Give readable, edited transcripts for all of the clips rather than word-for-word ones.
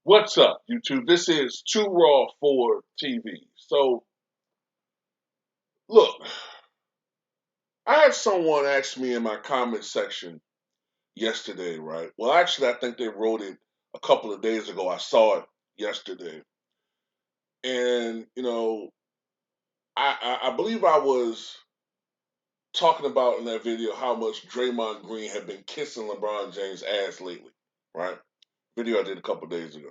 What's up, YouTube? This is Too Raw for TV. So, look, I had someone ask me in my comment section yesterday, right? Well, actually, I think they wrote it a couple of days ago. I saw it yesterday. And, I believe I was talking about in that video how much Draymond Green had been kissing LeBron James' ass lately, right? Video I did a couple of days ago.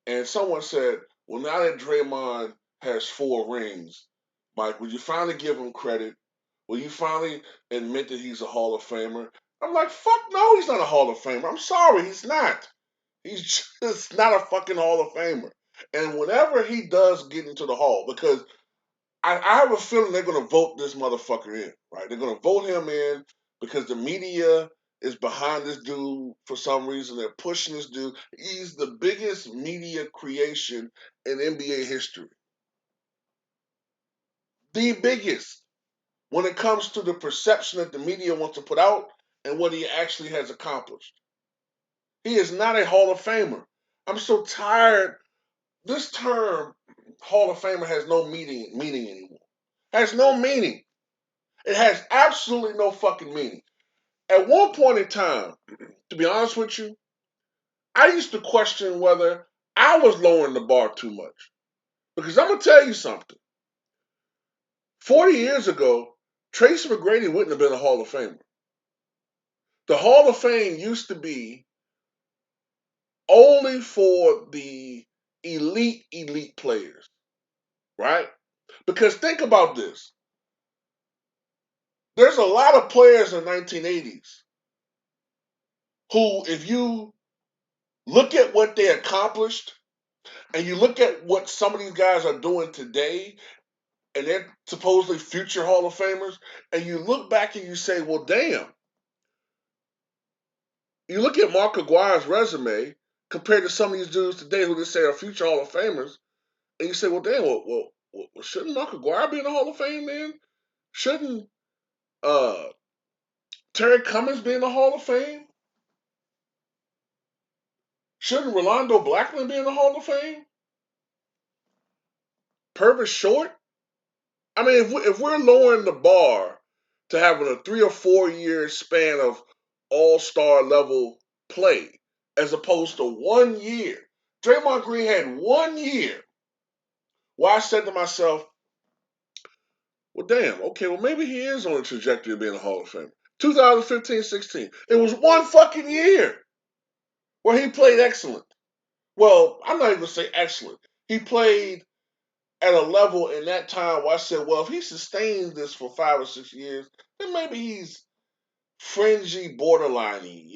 And someone said, well, now that Draymond has 4 rings, Mike, will you finally give him credit? Will you finally admit that he's a Hall of Famer? I'm like, fuck no, he's not a Hall of Famer. I'm sorry, he's not. He's just not a fucking Hall of Famer. And whenever he does get into the Hall, because I have a feeling they're going to vote this motherfucker in, right? They're going to vote him in because the media is behind this dude for some reason. They're pushing this dude. He's the biggest media creation in NBA history. The biggest when it comes to the perception that the media wants to put out and what he actually has accomplished. He is not a Hall of Famer. I'm so tired. This term Hall of Famer has no meaning anymore. Has no meaning. It has absolutely no fucking meaning. At one point in time, to be honest with you, I used to question whether I was lowering the bar too much. Because I'm going to tell you something. 40 years ago, Tracy McGrady wouldn't have been a Hall of Famer. The Hall of Fame used to be only for the elite players, right? Because think about this. There's a lot of players in the 1980s who, if you look at what they accomplished and you look at what some of these guys are doing today, and they're supposedly future Hall of Famers, and you look back and you say, well, damn. You look at Mark Aguirre's resume compared to some of these dudes today who they say are future Hall of Famers, and you say, well, damn, shouldn't Mark Aguirre be in the Hall of Fame, man? Shouldn't uh, Terry Cummings be in the Hall of Fame? Shouldn't Rolando Blackman be in the Hall of Fame? Purvis Short? I mean, if we're lowering the bar to having a 3 or 4 year span of all-star level play as opposed to 1 year, Draymond Green had 1 year. Well, I said to myself, well, damn, okay, well, maybe he is on a trajectory of being a Hall of Famer. 2015-16. It was 1 fucking year where he played excellent. Well, I'm not even going to say excellent. He played at a level in that time where I said, well, if he sustains this for 5 or 6 years, then maybe he's fringy, borderliney,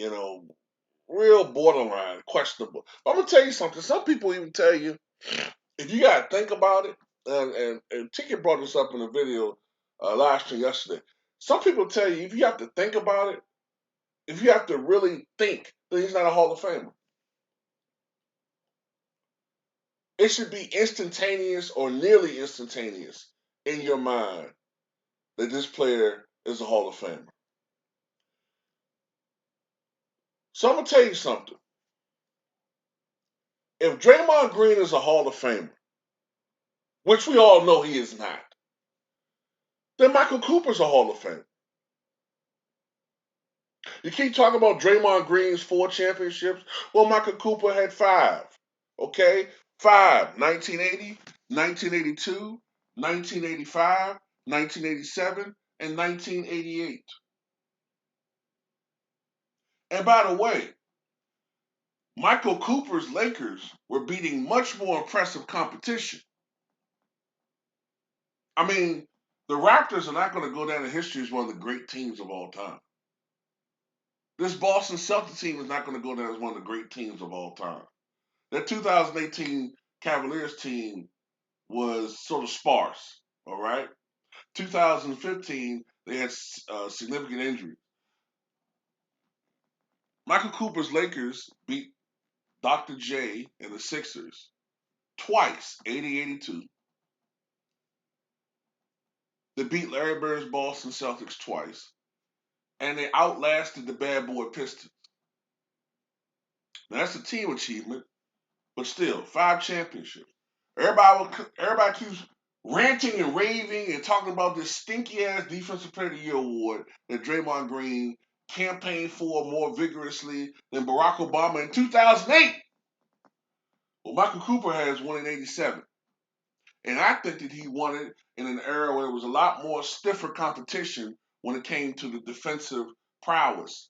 real borderline, questionable. But I'm gonna tell you something. Some people even tell you if you gotta think about it, and Ticket brought this up in a video live stream yesterday. Some people tell you if you have to think about it, if you have to really think, then he's not a Hall of Famer. It should be instantaneous or nearly instantaneous in your mind that this player is a Hall of Famer. So I'm gonna tell you something. If Draymond Green is a Hall of Famer, which we all know he is not, then Michael Cooper's a Hall of Famer. You keep talking about Draymond Green's 4 championships. Well, Michael Cooper had 5. Okay? 5. 1980, 1982, 1985, 1987, and 1988. And by the way, Michael Cooper's Lakers were beating much more impressive competition. I mean, the Raptors are not going to go down in history as one of the great teams of all time. This Boston Celtics team is not going to go down as one of the great teams of all time. That 2018 Cavaliers team was sort of sparse, all right? 2015, they had significant injuries. Michael Cooper's Lakers beat Dr. J and the Sixers twice, 80-82. They beat Larry Bird's Boston Celtics twice, and they outlasted the bad boy Pistons. Now, that's a team achievement, but still, 5 championships. Everybody keeps ranting and raving and talking about this stinky ass Defensive Player of the Year award that Draymond Green campaigned for more vigorously than Barack Obama in 2008. Well, Michael Cooper has won in '87. And I think that he won it in an era where there was a lot more stiffer competition when it came to the defensive prowess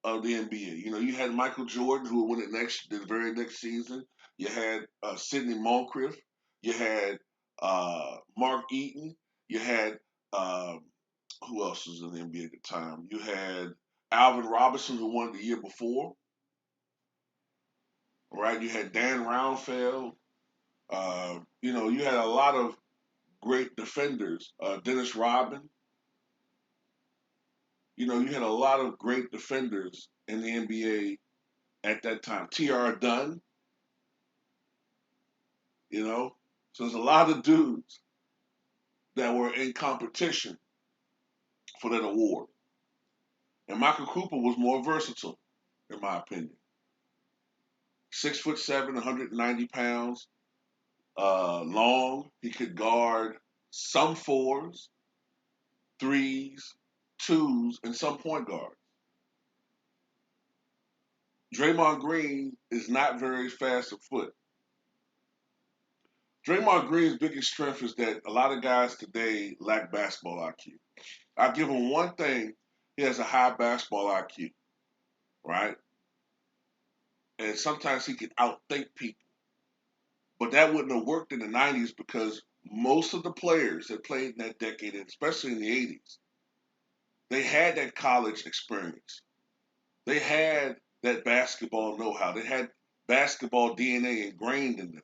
of the NBA. You know, you had Michael Jordan, who would win it the very next season. You had Sidney Moncrief. You had Mark Eaton. You had who else was in the NBA at the time? You had Alvin Robinson, who won it the year before. Right? You had Dan Roundfeld. You had a lot of great defenders. Dennis Rodman. You had a lot of great defenders in the NBA at that time. T.R. Dunn, So there's a lot of dudes that were in competition for that award. And Michael Cooper was more versatile, in my opinion. 6'7", 190 pounds, long. He could guard some fours, threes, twos, and some point guards. Draymond Green is not very fast of foot. Draymond Green's biggest strength is that a lot of guys today lack basketball IQ. I'll give him one thing. He has a high basketball IQ, right? And sometimes he can outthink people. But that wouldn't have worked in the 90s because most of the players that played in that decade, especially in the 80s, they had that college experience. They had that basketball know-how. They had basketball DNA ingrained in them.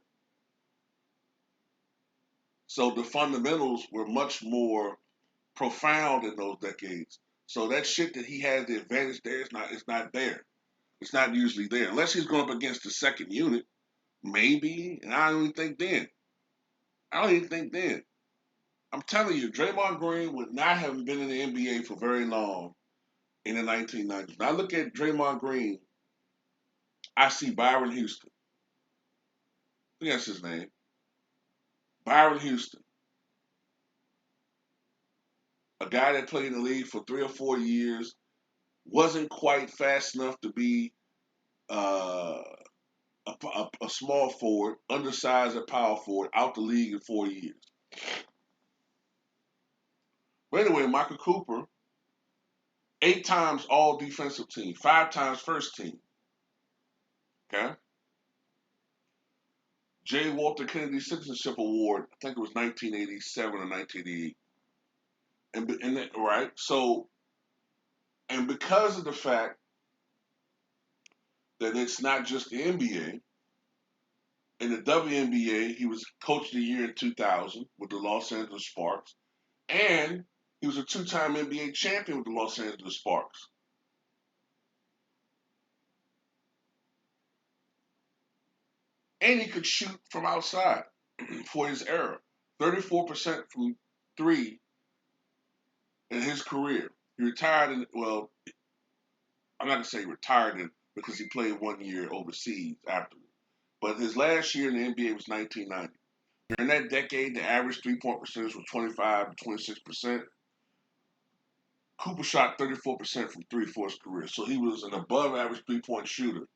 So the fundamentals were much more profound in those decades. So that shit that he has the advantage there, it's not there. It's not usually there. Unless he's going up against the second unit, maybe, and I don't even think then. I'm telling you, Draymond Green would not have been in the NBA for very long in the 1990s. When I look at Draymond Green, I see Byron Houston. I think that's his name. Byron Houston. A guy that played in the league for 3 or 4 years, wasn't quite fast enough to be uh, a small forward, undersized at power forward, out the league in 4 years. But anyway, Michael Cooper, 8 times all defensive team, 5 times first team. Okay? J. Walter Kennedy Citizenship Award, I think it was 1987 or 1988. Right? So, and because of the fact that it's not just the NBA, in the WNBA, he was Coach of the Year in 2000 with the Los Angeles Sparks. And he was a 2-time NBA champion with the Los Angeles Sparks. And he could shoot from outside for his era. 34% from 3 in his career. He retired I'm not going to say retired because he played 1 year overseas afterwards. But his last year in the NBA was 1990. During that decade, the average 3-point percentage was 25 to 26%. Cooper shot 34% from 3 for his career. So he was an above average 3-point shooter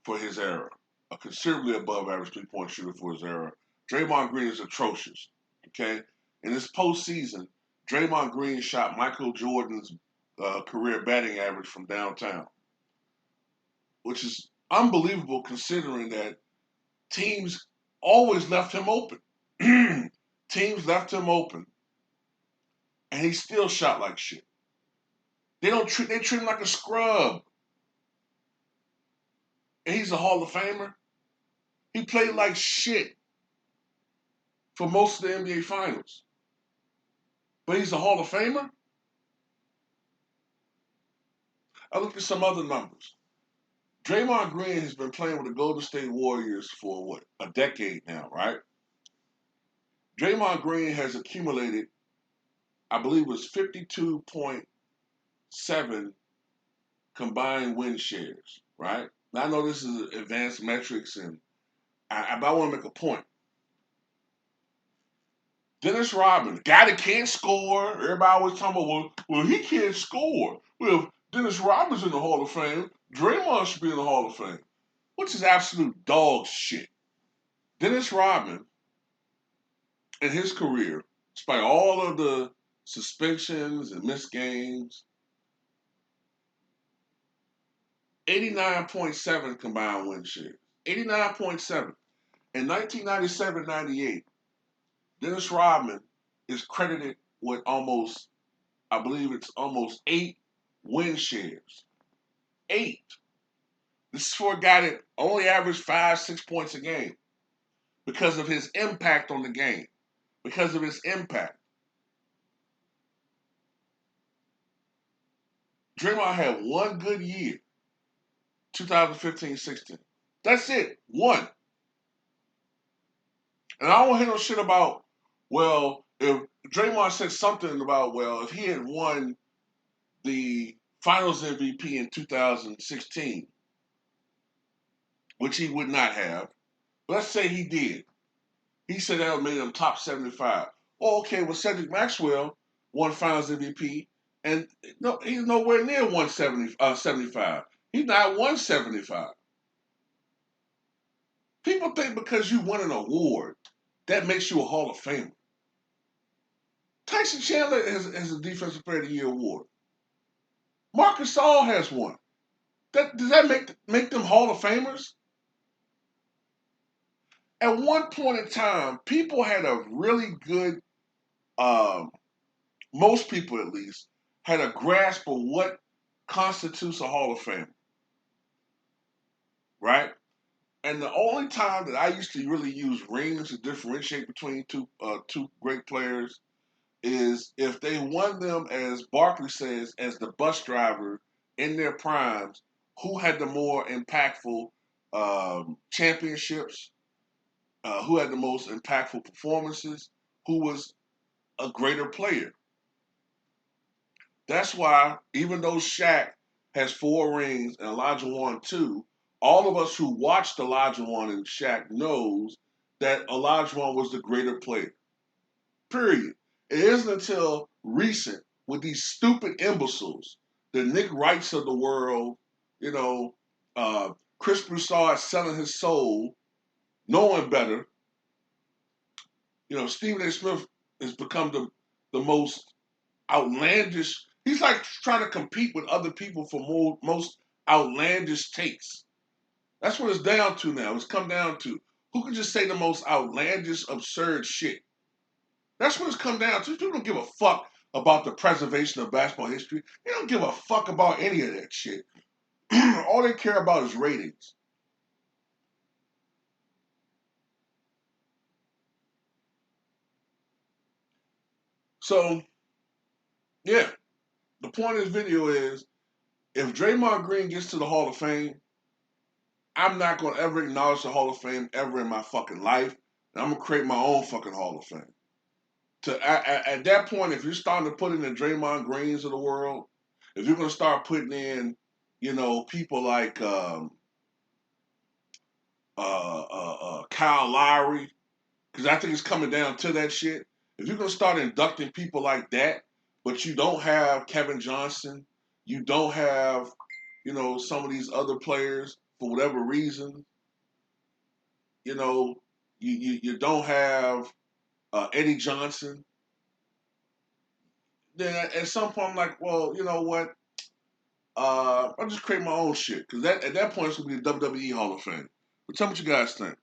for his era. A considerably above average 3-point shooter for his era. Draymond Green is atrocious. Okay? In this postseason, Draymond Green shot Michael Jordan's career batting average from downtown, which is unbelievable considering that teams always left him open. Teams left him open, and he still shot like shit. They treat him like a scrub. And he's a Hall of Famer. He played like shit for most of the NBA Finals. But he's a Hall of Famer? I looked at some other numbers. Draymond Green has been playing with the Golden State Warriors for a decade now, right? Draymond Green has accumulated, I believe it was 52.7 combined win shares, right? I know this is advanced metrics, but I want to make a point. Dennis Rodman, guy that can't score. Everybody always talking about, well, he can't score. Well, if Dennis Rodman's in the Hall of Fame, Draymond should be in the Hall of Fame, which is absolute dog shit. Dennis Rodman, in his career, despite all of the suspensions and missed games, 89.7 combined win share. 89.7. In 1997-98, Dennis Rodman is credited with I believe it's almost 8 win shares. 8. This is for a guy that only averaged 5, 6 points a game because of his impact on the game. Because of his impact. Draymond had one good year, 2015-16. That's it. One. And I don't hear no shit about, well, if Draymond said something about, well, if he had won the Finals MVP in 2016, which he would not have, let's say he did. He said that made him top 75. Oh, okay, well, Cedric Maxwell won Finals MVP, and no, he's nowhere near 75. He's not 175. People think because you won an award, that makes you a Hall of Famer. Tyson Chandler has a Defensive Player of the Year award. Marc Gasol has one. Does that make them Hall of Famers? At one point in time, people had a really good, most people at least, had a grasp of what constitutes a Hall of Fame. Right? And the only time that I used to really use rings to differentiate between two great players is if they won them, as Barkley says, as the bus driver in their primes, who had the more impactful championships, who had the most impactful performances, who was a greater player. That's why, even though Shaq has 4 rings and Elijah won 2, all of us who watched Elijah won and Shaq knows that Elijah won was the greater player. Period. It isn't until recent with these stupid imbeciles, the Nick Wrights of the world, you know, Chris Broussard selling his soul, knowing better. You know, Stephen A. Smith has become the most outlandish. He's like trying to compete with other people for most outlandish takes. That's what it's down to now. It's come down to who can just say the most outlandish, absurd shit. That's what it's come down to. People don't give a fuck about the preservation of basketball history. They don't give a fuck about any of that shit. All they care about is ratings. So, yeah, the point of this video is if Draymond Green gets to the Hall of Fame, I'm not going to ever acknowledge the Hall of Fame ever in my fucking life. And I'm going to create my own fucking Hall of Fame. At that point, if you're starting to put in the Draymond Greens of the world, if you're going to start putting in, people like Kyle Lowry, because I think it's coming down to that shit. If you're going to start inducting people like that, but you don't have Kevin Johnson, you don't have, some of these other players for whatever reason, you don't have Eddie Johnson, then at some point I'm like, well, you know what? I'll just create my own shit. Because at that point it's going to be the WWE Hall of Fame. But tell me what you guys think.